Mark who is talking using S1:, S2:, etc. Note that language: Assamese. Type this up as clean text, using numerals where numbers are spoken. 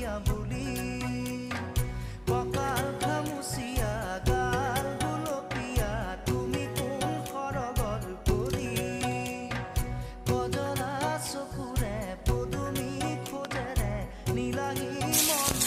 S1: দিয়া বুলি কঁকাল খামুচিয়া গাল গুলপীয়া তুমি কোন সৰগৰ কৰি কজলা চকুৰে পদুমী খোজেৰে নীলাহী মন